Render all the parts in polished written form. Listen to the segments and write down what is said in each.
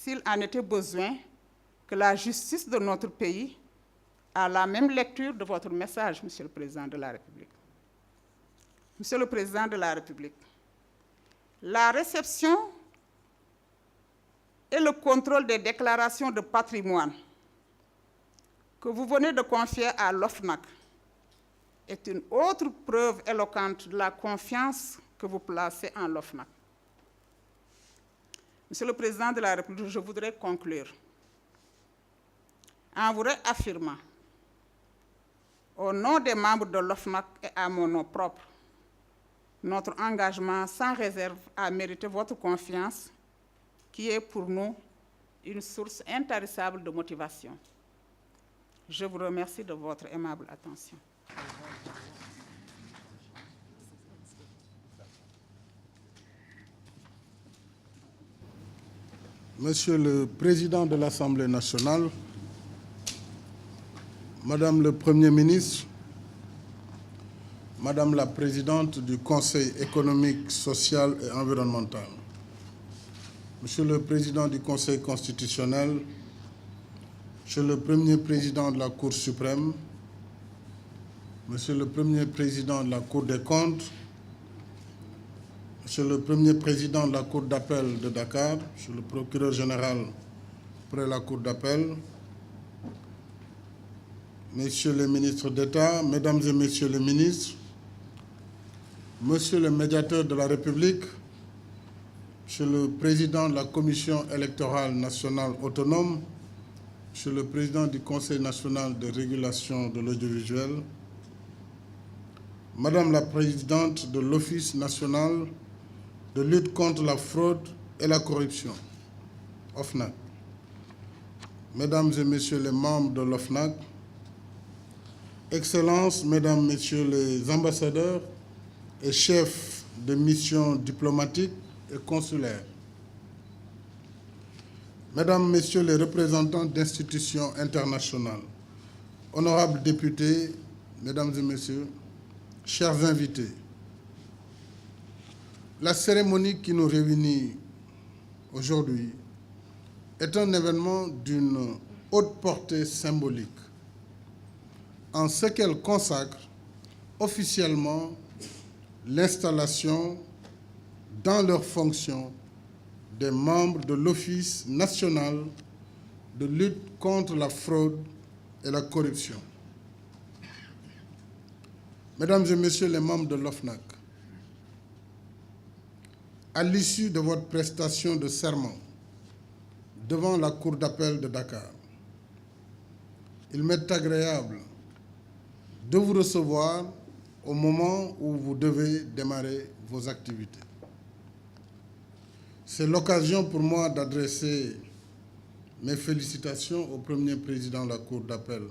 s'il en était besoin, que la justice de notre pays a la même lecture de votre message, Monsieur le Président de la République. Monsieur le Président de la République, la réception et le contrôle des déclarations de patrimoine que vous venez de confier à l'OFNAC est une autre preuve éloquente de la confiance que vous placez en l'OFNAC. Monsieur le Président de la République, je voudrais conclure en vous réaffirmant, au nom des membres de l'OFNAC et à mon nom propre, notre engagement sans réserve à mériter votre confiance, qui est pour nous une source intarissable de motivation. Je vous remercie de votre aimable attention. Monsieur le Président de l'Assemblée nationale, Madame le Premier ministre, Madame la Présidente du Conseil économique, social et environnemental, Monsieur le Président du Conseil constitutionnel, Monsieur le Premier Président de la Cour suprême, Monsieur le Premier Président de la Cour des comptes, Monsieur le Premier Président de la Cour d'appel de Dakar, Monsieur le Procureur général près la Cour d'appel, Messieurs les ministres d'État, Mesdames et Messieurs les ministres, Monsieur le médiateur de la République, Monsieur le Président de la Commission électorale nationale autonome, Monsieur le Président du Conseil national de régulation de l'audiovisuel, Madame la Présidente de l'Office national de lutte contre la fraude et la corruption, OFNAC, Mesdames et Messieurs les membres de l'OFNAC, Excellences, Mesdames, Messieurs les ambassadeurs et chefs de missions diplomatiques et consulaires, Mesdames, Messieurs les représentants d'institutions internationales, honorables députés, Mesdames et Messieurs, chers invités, la cérémonie qui nous réunit aujourd'hui est un événement d'une haute portée symbolique, en ce qu'elle consacre officiellement l'installation dans leurs fonctions des membres de l'Office national de lutte contre la fraude et la corruption. Mesdames et Messieurs les membres de l'OFNAC, à l'issue de votre prestation de serment devant la Cour d'appel de Dakar, il m'est agréable de vous recevoir au moment où vous devez démarrer vos activités. C'est l'occasion pour moi d'adresser mes félicitations au premier président de la Cour d'appel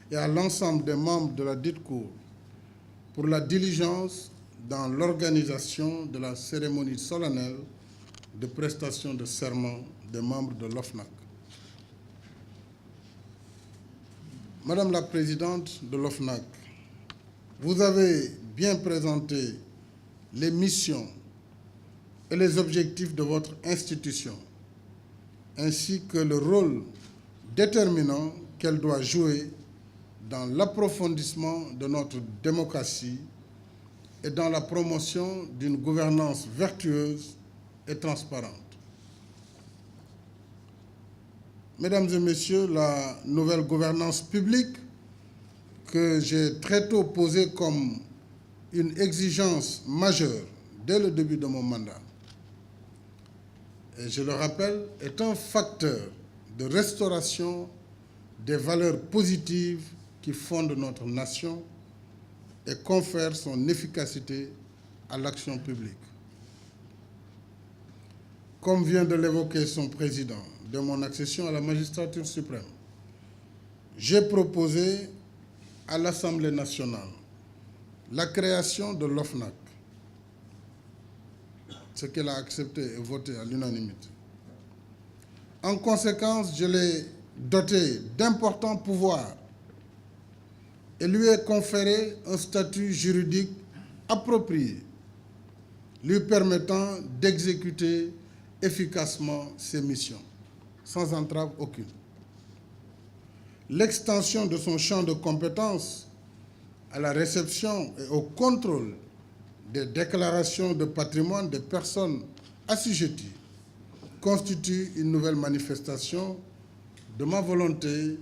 et à l'ensemble des membres de la dite Cour pour la diligence dans l'organisation de la cérémonie solennelle de prestation de serment des membres de l'OFNAC. Madame la Présidente de l'OFNAC, vous avez bien présenté les missions et les objectifs de votre institution, ainsi que le rôle déterminant qu'elle doit jouer dans l'approfondissement de notre démocratie et dans la promotion d'une gouvernance vertueuse et transparente. Mesdames et Messieurs, la nouvelle gouvernance publique que j'ai très tôt posée comme une exigence majeure dès le début de mon mandat, et je le rappelle, est un facteur de restauration des valeurs positives qui fondent notre nation et confèrent son efficacité à l'action publique. Comme vient de l'évoquer son président, de mon accession à la magistrature suprême, j'ai proposé à l'Assemblée nationale la création de l'OFNAC, ce qu'elle a accepté et voté à l'unanimité. En conséquence, je l'ai doté d'importants pouvoirs et lui ai conféré un statut juridique approprié, lui permettant d'exécuter efficacement ses missions. sans entrave aucune. L'extension de son champ de compétences à la réception et au contrôle des déclarations de patrimoine des personnes assujetties constitue une nouvelle manifestation de ma volonté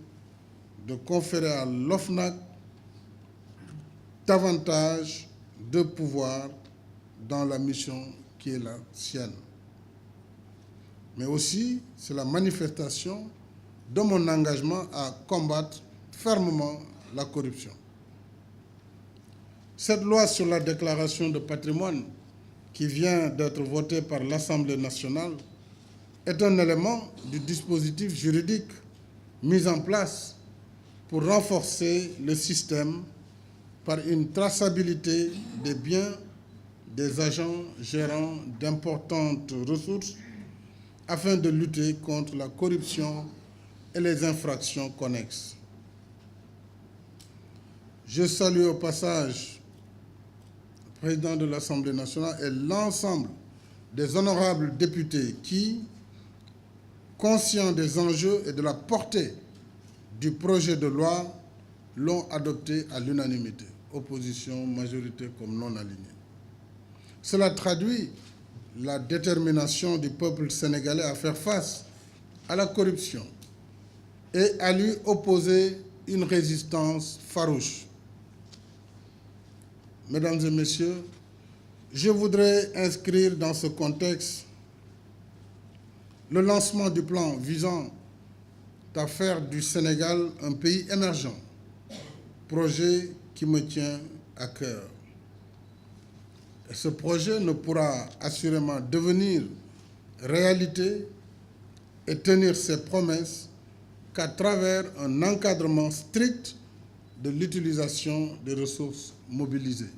de conférer à l'OFNAC davantage de pouvoir dans la mission qui est la sienne. Mais aussi, c'est la manifestation de mon engagement à combattre fermement la corruption. Cette loi sur la déclaration de patrimoine qui vient d'être votée par l'Assemblée nationale est un élément du dispositif juridique mis en place pour renforcer le système par une traçabilité des biens des agents gérant d'importantes ressources afin de lutter contre la corruption et les infractions connexes. Je salue au passage le président de l'Assemblée nationale et l'ensemble des honorables députés qui, conscients des enjeux et de la portée du projet de loi, l'ont adopté à l'unanimité, opposition, majorité comme non alignée. Cela traduit la détermination du peuple sénégalais à faire face à la corruption et à lui opposer une résistance farouche. Mesdames et messieurs, je voudrais inscrire dans ce contexte le lancement du plan visant à faire du Sénégal un pays émergent, projet qui me tient à cœur. Et ce projet ne pourra assurément devenir réalité et tenir ses promesses qu'à travers un encadrement strict de l'utilisation des ressources mobilisées.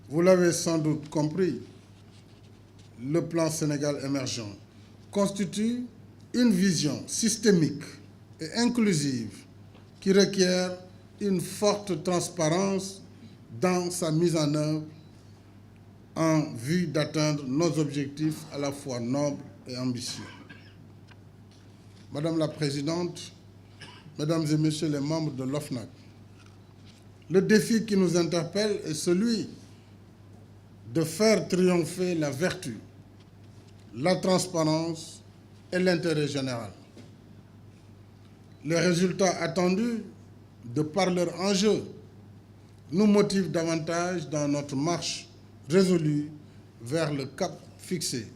Vous l'avez sans doute compris, le plan Sénégal émergent constitue une vision systémique et inclusive qui requiert une forte transparence dans sa mise en œuvre en vue d'atteindre nos objectifs à la fois nobles et ambitieux. Madame la Présidente, Mesdames et Messieurs les membres de l'OFNAC, le défi qui nous interpelle est celui de faire triompher la vertu, la transparence et l'intérêt général. Les résultats attendus, de par leur enjeu, nous motivent davantage dans notre marche résolue vers le cap fixé.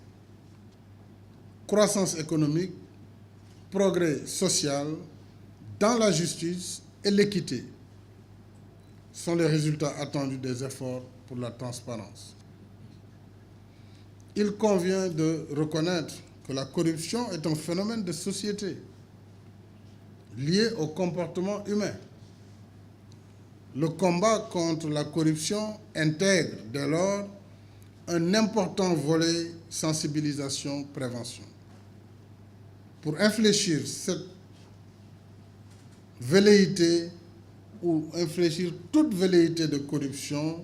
Croissance économique, progrès social, dans la justice et l'équité sont les résultats attendus des efforts pour la transparence. Il convient de reconnaître que la corruption est un phénomène de société lié au comportement humain. Le combat contre la corruption intègre dès lors un important volet sensibilisation-prévention. Pour infléchir cette velléité ou infléchir toute velléité de corruption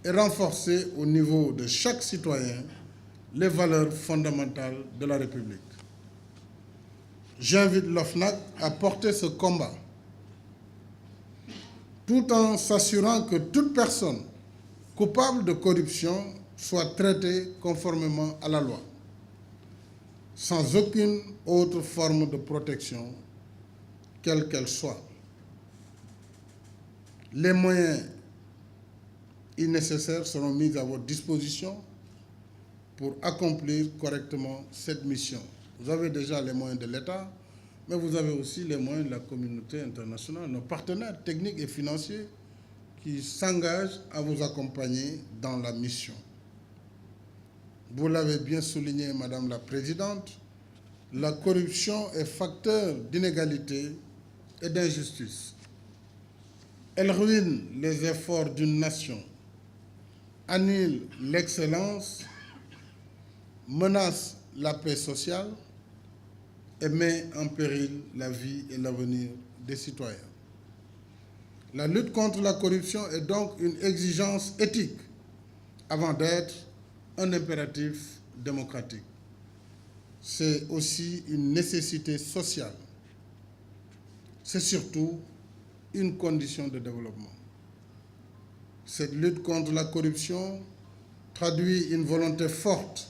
et renforcer au niveau de chaque citoyen les valeurs fondamentales de la République. J'invite l'OFNAC à porter ce combat tout en s'assurant que toute personne coupable de corruption soit traitée conformément à la loi, sans aucune autre forme de protection, quelle qu'elle soit. Les moyens nécessaires seront mis à votre disposition pour accomplir correctement cette mission. Vous avez déjà les moyens de l'État, mais vous avez aussi les moyens de la communauté internationale, nos partenaires techniques et financiers qui s'engagent à vous accompagner dans la mission. Vous l'avez bien souligné, Madame la Présidente, la corruption est facteur d'inégalité et d'injustice. Elle ruine les efforts d'une nation, annule l'excellence, menace la paix sociale et met en péril la vie et l'avenir des citoyens. La lutte contre la corruption est donc une exigence éthique avant d'être un impératif démocratique. c'est aussi une nécessité sociale. C'est surtout une condition de développement. Cette lutte contre la corruption traduit une volonté forte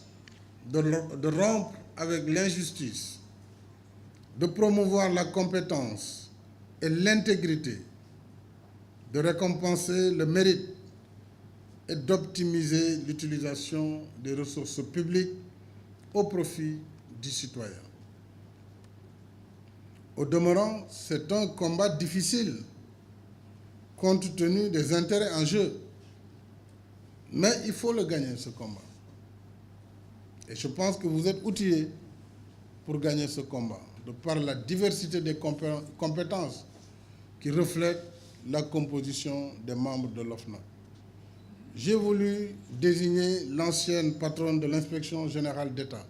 de rompre avec l'injustice, de promouvoir la compétence et l'intégrité, de récompenser le mérite et d'optimiser l'utilisation des ressources publiques au profit du citoyen. Au demeurant, c'est un combat difficile compte tenu des intérêts en jeu. Mais il faut le gagner, ce combat. Et je pense que vous êtes outillés pour gagner ce combat, de par la diversité des compétences qui reflètent la composition des membres de l'OFNAC. J'ai voulu désigner l'ancienne patronne de l'inspection générale d'État,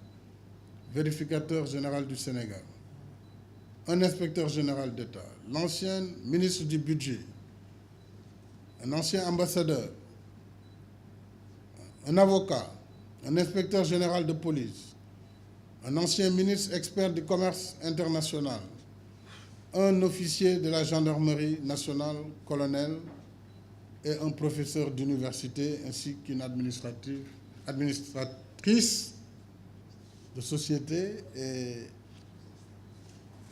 vérificateur général du Sénégal, un inspecteur général d'État, l'ancien ministre du Budget, un ancien ambassadeur, un avocat, un inspecteur général de police, un ancien ministre expert du commerce international, un officier de la gendarmerie nationale, colonel, et un professeur d'université, ainsi qu'une administratrice de société et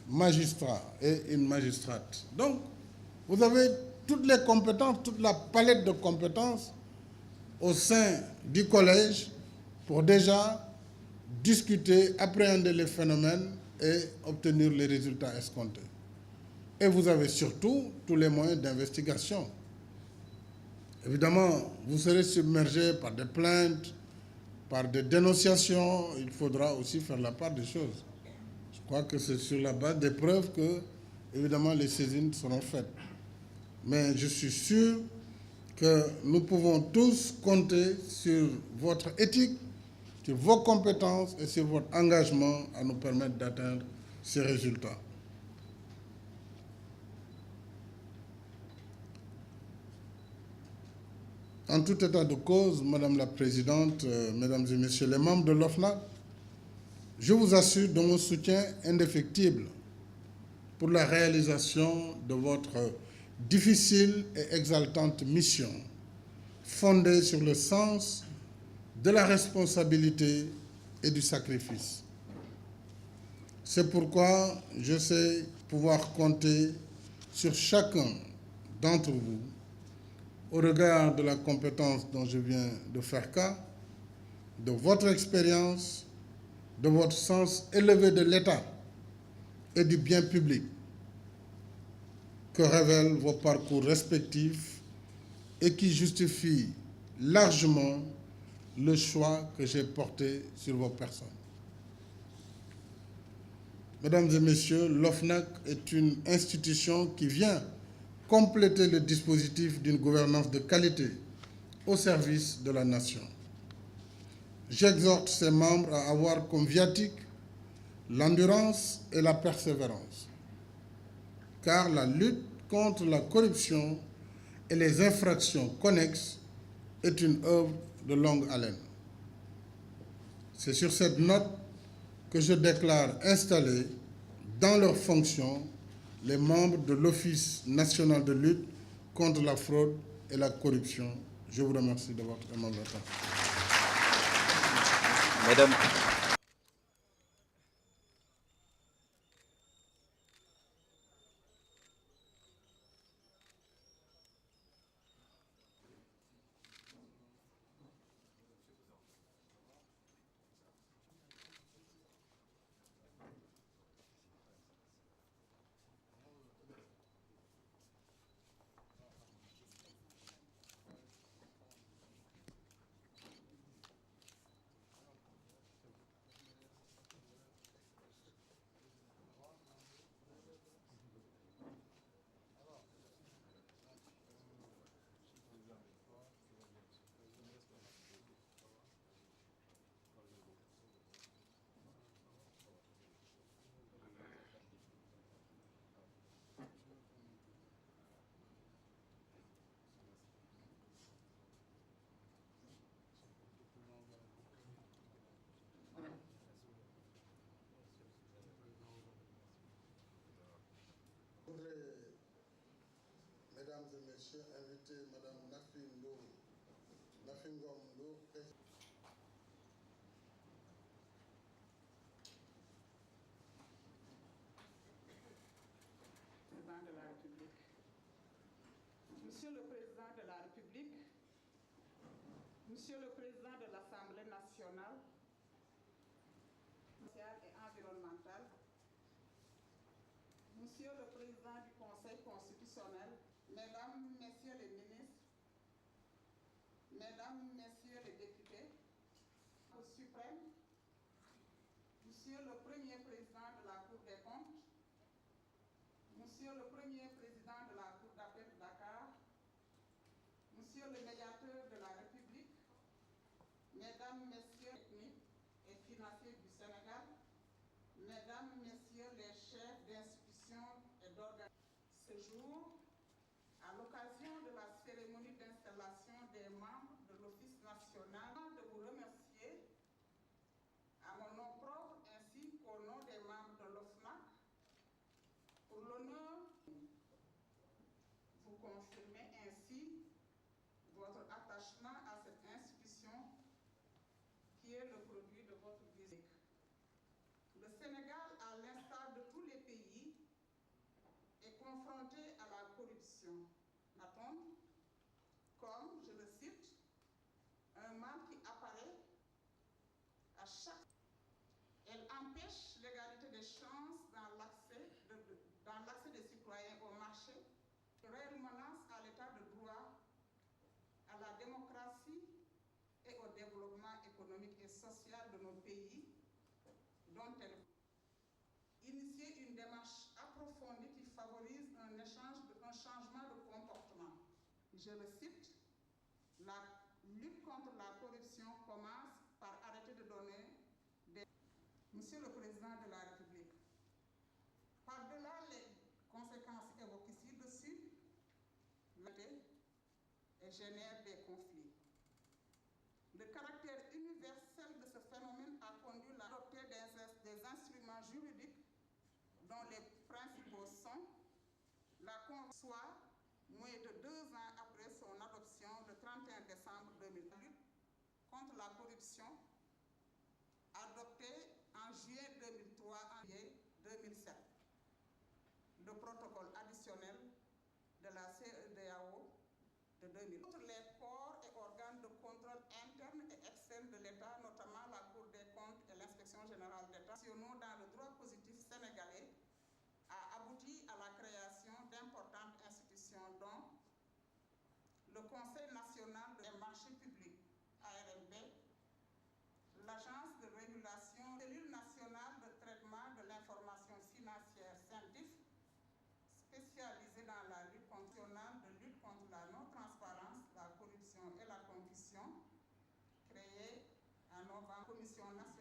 magistrat et une magistrate. Donc, vous avez toutes les compétences, toute la palette de compétences au sein du collège pour déjà discuter, appréhender les phénomènes et obtenir les résultats escomptés. Et vous avez surtout tous les moyens d'investigation. Évidemment, vous serez submergé par des plaintes, par des dénonciations. Il faudra aussi faire la part des choses. Je crois que c'est sur la base des preuves que, évidemment, les saisines seront faites. Mais je suis sûr que nous pouvons tous compter sur votre éthique, sur vos compétences et sur votre engagement à nous permettre d'atteindre ces résultats. En tout état de cause, Madame la Présidente, Mesdames et Messieurs les membres de l'OFNAC, je vous assure de mon soutien indéfectible pour la réalisation de votre difficile et exaltante mission, fondée sur le sens de la responsabilité et du sacrifice. C'est pourquoi je sais pouvoir compter sur chacun d'entre vous au regard de la compétence dont je viens de faire cas, de votre expérience, de votre sens élevé de l'État et du bien public que révèlent vos parcours respectifs et qui justifient largement le choix que j'ai porté sur vos personnes. Mesdames et Messieurs, l'OFNAC est une institution qui vient compléter le dispositif d'une gouvernance de qualité au service de la nation. J'exhorte ses membres à avoir comme viatique l'endurance et la persévérance, car la lutte contre la corruption et les infractions connexes est une œuvre de longue haleine. C'est sur cette note que je déclare installés dans leurs fonctions les membres de l'Office national de lutte contre la fraude et la corruption. Je vous remercie de votre aimable attention. Mesdames, chers invités, Madame Nafingom Ndour, Président de la République. Monsieur le Président de la République, Monsieur le Président de l'Assemblée nationale, sociale et environnementale, Monsieur le Président du Conseil constitutionnel, Mesdames, Messieurs les ministres, Mesdames, Messieurs les députés, au suprême, Monsieur le Premier Président de la Cour des comptes, Monsieur le Premier Président de la Cour d'appel de Dakar, Monsieur le Médiateur de la République, Mesdames, Messieurs les techniques et financiers du Sénégal, Mesdames, Messieurs les chefs d'institutions et d'organismes, ce jour, à l'occasion de la cérémonie d'installation des membres de l'Office national, de vous remercier à mon nom propre ainsi qu'au nom des membres de l'OFNAC pour l'honneur. Vous confirmez ainsi votre attachement à cette institution qui est le produit de votre visite. Le Sénégal, à l'instar de tous les pays, est confronté à la corruption. Attends, comme, je le cite, un mal qui apparaît à chaque. Elle empêche l'égalité des chances dans l'accès des citoyens au marché, réelle menace à l'état de droit, à la démocratie et au développement économique et social de nos pays, dont elle initier une démarche approfondie qui favorise un changement de comportement. Je le cite, la lutte contre la corruption commence par arrêter de donner des... Monsieur le Président de la République, par-delà les conséquences évoquées ci-dessus, et génère des conflits. Le caractère universel de ce phénomène a conduit à adopter des instruments juridiques dont les principaux sont la Convention, moins de 2 ans après son adoption le 31 décembre 2000, lutte contre la corruption, adoptée en juillet 2003 en juillet 2007. Le protocole additionnel de la CEDEAO de 2000. Toutes les corps et organes de contrôle interne et externe de l'État, notamment la Cour des comptes et l'Inspection générale d'État, dans le droit positif sénégalais, a abouti à la création d'importantes institutions dont le Conseil national des marchés publics, ARMP, l'Agence de régulation, la Cellule nationale de traitement de l'information financière, CENTIF, spécialisée dans la lutte contre la non-transparence, la corruption et la concussion, créée en novembre, Commission nationale.